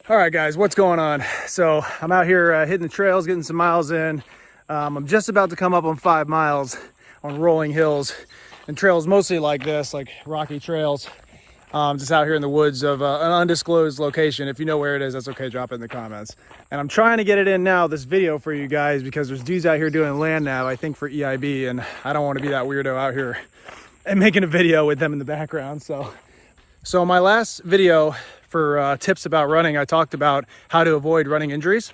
All right, guys, what's going on? So I'm out here hitting the trails, getting some miles in. I'm just about to come up on 5 miles on rolling hills and trails mostly like this, like rocky trails. Just out here in the woods of an undisclosed location. If you know where it is, that's okay, drop it in the comments. And I'm trying to get it in now, this video for you guys, because there's dudes out here doing land nav, I think for EIB, and I don't want to be that weirdo out here and making a video with them in the background. So my last video for tips about running, I talked about how to avoid running injuries.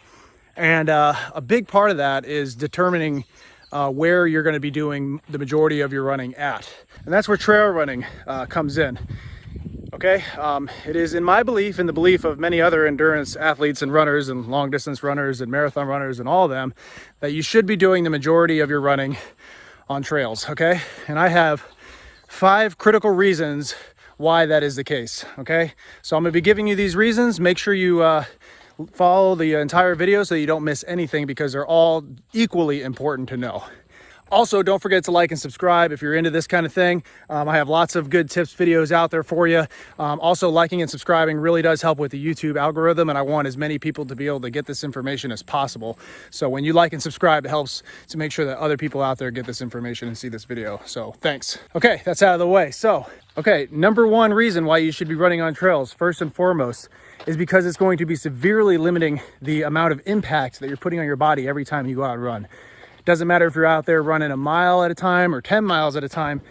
And a big part of that is determining where you're going to be doing the majority of your running at. And that's where trail running comes in. Okay, it is in my belief and the belief of many other endurance athletes and runners and long distance runners and marathon runners and all of them, that you should be doing the majority of your running on trails, okay? And I have 5 critical reasons why that is the case, okay? So I'm gonna be giving you these reasons. Make sure you follow the entire video so you don't miss anything, because they're all equally important to know. Also, don't forget to like and subscribe if you're into this kind of thing. I have lots of good tips videos out there for you. Also, liking and subscribing really does help with the YouTube algorithm, and I want as many people to be able to get this information as possible. So when you like and subscribe, it helps to make sure that other people out there get this information and see this video. So thanks. Okay, that's out of the way. So, okay, number 1 reason why you should be running on trails, first and foremost, is because it's going to be severely limiting the amount of impact that you're putting on your body every time you go out and run. Doesn't matter if you're out there running a mile at a time or 10 miles at a time,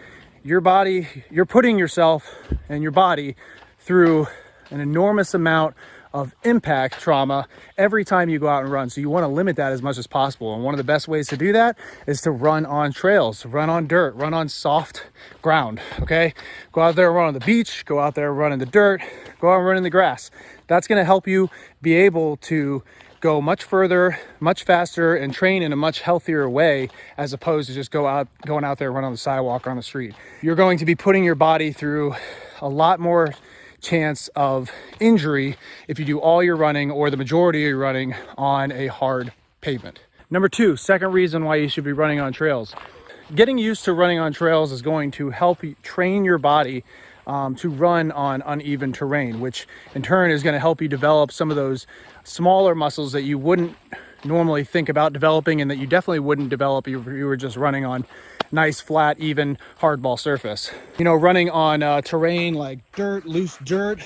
your body, you're putting yourself and your body through an enormous amount of impact trauma every time you go out and run. So you want to limit that as much as possible. And one of the best ways to do that is to run on trails, run on dirt, run on soft ground, okay? Go out there, run on the beach, go out there, run in the dirt, go out and run in the grass. That's going to help you be able to go much further, much faster, and train in a much healthier way, as opposed to just going out there, run on the sidewalk or on the street. You're going to be putting your body through a lot more chance of injury if you do all your running or the majority of your running on a hard pavement. Number 2, second reason why you should be running on trails. Getting used to running on trails is going to help you train your body to run on uneven terrain, which in turn is going to help you develop some of those smaller muscles that you wouldn't normally think about developing, and that you definitely wouldn't develop if you were just running on nice, flat, even hardball surface. You know, running on terrain like dirt, loose dirt,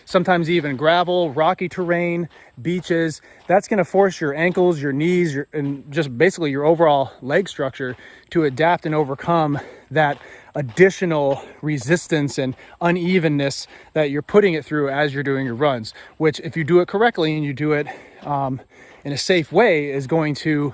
sometimes even gravel, rocky terrain, beaches, that's going to force your ankles, your knees, and just basically your overall leg structure to adapt and overcome that additional resistance and unevenness that you're putting it through as you're doing your runs, which if you do it correctly and you do it in a safe way, is going to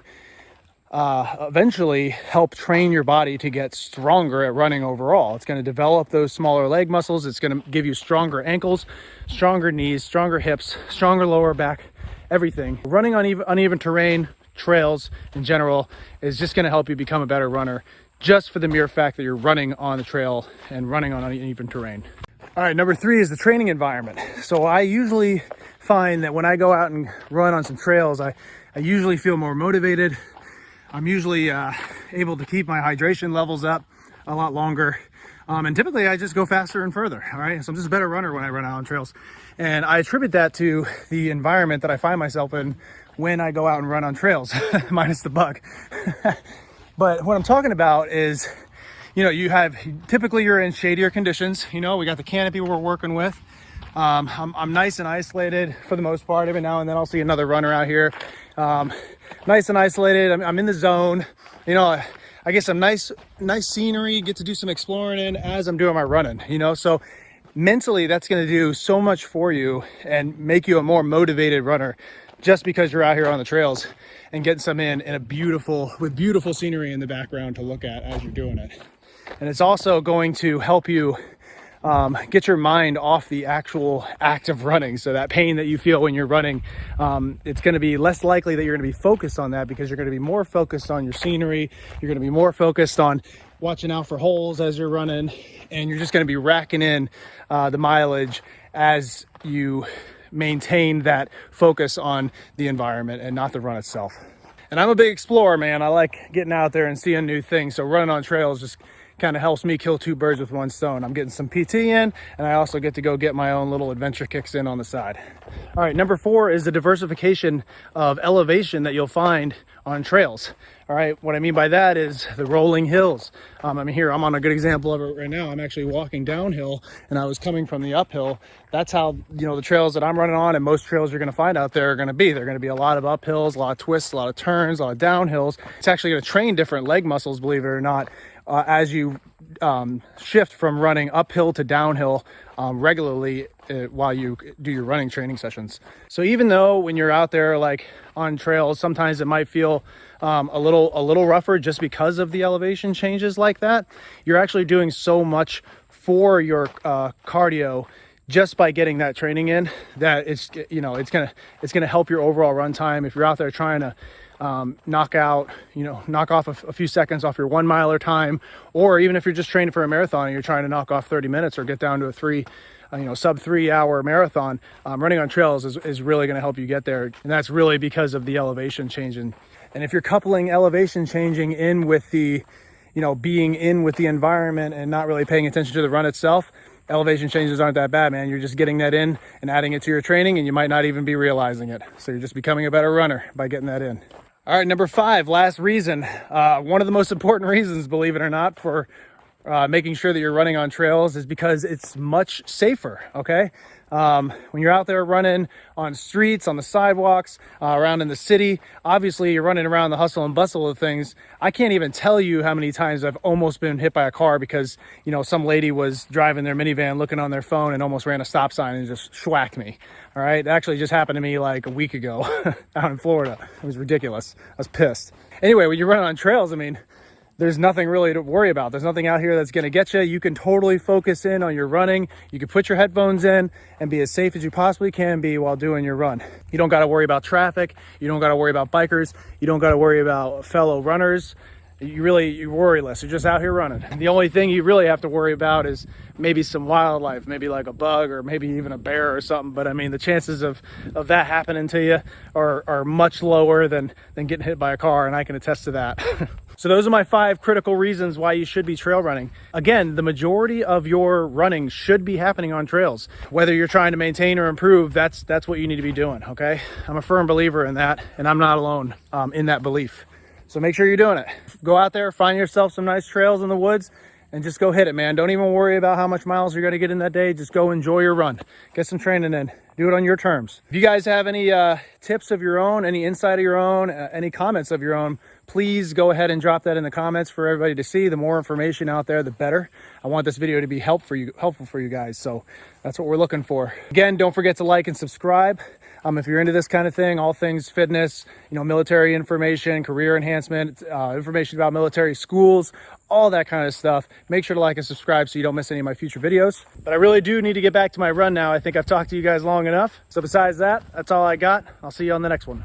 eventually help train your body to get stronger at running overall. It's going to develop those smaller leg muscles. It's going to give you stronger ankles, stronger knees, stronger hips, stronger lower back, everything. Running on uneven terrain, trails in general, is just going to help you become a better runner, just for the mere fact that you're running on the trail and running on uneven terrain. All right, number 3 is the training environment. So I usually find that when I go out and run on some trails, I usually feel more motivated. I'm usually able to keep my hydration levels up a lot longer. And typically I just go faster and further, all right? So I'm just a better runner when I run out on trails. And I attribute that to the environment that I find myself in when I go out and run on trails, minus the bug. But what I'm talking about is, you know, typically you're in shadier conditions. You know, we got the canopy we're working with. I'm nice and isolated for the most part. Every now and then I'll see another runner out here. Nice and isolated. I'm in the zone. You know, I get some nice scenery, get to do some exploring in as I'm doing my running, you know. So mentally that's going to do so much for you and make you a more motivated runner, just because you're out here on the trails and getting some in with beautiful scenery in the background to look at as you're doing it. And it's also going to help you get your mind off the actual act of running. So that pain that you feel when you're running, it's going to be less likely that you're going to be focused on that, because you're going to be more focused on your scenery. You're going to be more focused on watching out for holes as you're running, and you're just going to be racking in the mileage as you maintain that focus on the environment and not the run itself. And I'm a big explorer, man. I like getting out there and seeing new things. So running on trails just kind of helps me kill two birds with one stone. I'm getting some PT in, and I also get to go get my own little adventure kicks in on the side. All right, number 4 is the diversification of elevation that you'll find on trails. All right, what I mean by that is the rolling hills. I mean, here, I'm on a good example of it right now. I'm actually walking downhill, and I was coming from the uphill. That's how, you know, the trails that I'm running on and most trails you're gonna find out there are gonna be. They're gonna be a lot of uphills, a lot of twists, a lot of turns, a lot of downhills. It's actually gonna train different leg muscles, believe it or not, as you shift from running uphill to downhill regularly while you do your running training sessions. So even though when you're out there like on trails, sometimes it might feel a little rougher just because of the elevation changes like that, you're actually doing so much for your cardio just by getting that training in, that it's, you know, it's gonna help your overall run time. If you're out there trying to knock off a few seconds off your 1 miler time, or even if you're just training for a marathon and you're trying to knock off 30 minutes or get down to a sub 3 hour marathon, running on trails is really going to help you get there. And that's really because of the elevation changing. And if you're coupling elevation changing in with the, being in with the environment and not really paying attention to the run itself, elevation changes aren't that bad, man. You're just getting that in and adding it to your training, and you might not even be realizing it. So you're just becoming a better runner by getting that in. All right, number 5, last reason. One of the most important reasons, believe it or not, for making sure that you're running on trails is because it's much safer, okay? When you're out there running on streets, on the sidewalks, around in the city, obviously you're running around the hustle and bustle of things. I can't even tell you how many times I've almost been hit by a car because, some lady was driving their minivan looking on their phone and almost ran a stop sign and just schwacked me. All right, it actually just happened to me like a week ago out in Florida. It was ridiculous. I was pissed. Anyway, when you're running on trails, I mean, there's nothing really to worry about. There's nothing out here that's going to get you. You can totally focus in on your running. You can put your headphones in and be as safe as you possibly can be while doing your run. You don't got to worry about traffic. You don't got to worry about bikers. You don't got to worry about fellow runners. You're worryless. You're just out here running. The only thing you really have to worry about is maybe some wildlife, maybe like a bug or maybe even a bear or something. But I mean, the chances of that happening to you are much lower than getting hit by a car, and I can attest to that. So those are my 5 critical reasons why you should be trail running. Again, the majority of your running should be happening on trails. Whether you're trying to maintain or improve, that's what you need to be doing, okay? I'm a firm believer in that, and I'm not alone in that belief. So make sure you're doing it. Go out there, find yourself some nice trails in the woods, and just go hit it, man. Don't even worry about how much miles you're gonna get in that day. Just go enjoy your run. Get some training in. Do it on your terms. If you guys have any tips of your own, any insight of your own, any comments of your own, please go ahead and drop that in the comments for everybody to see. The more information out there, the better. I want this video to be helpful for you guys. So that's what we're looking for. Again, don't forget to like and subscribe. If you're into this kind of thing, all things fitness, military information, career enhancement, information about military schools, all that kind of stuff, make sure to like and subscribe so you don't miss any of my future videos. But I really do need to get back to my run now. I think I've talked to you guys long enough. So besides that, that's all I got. I'll see you on the next one.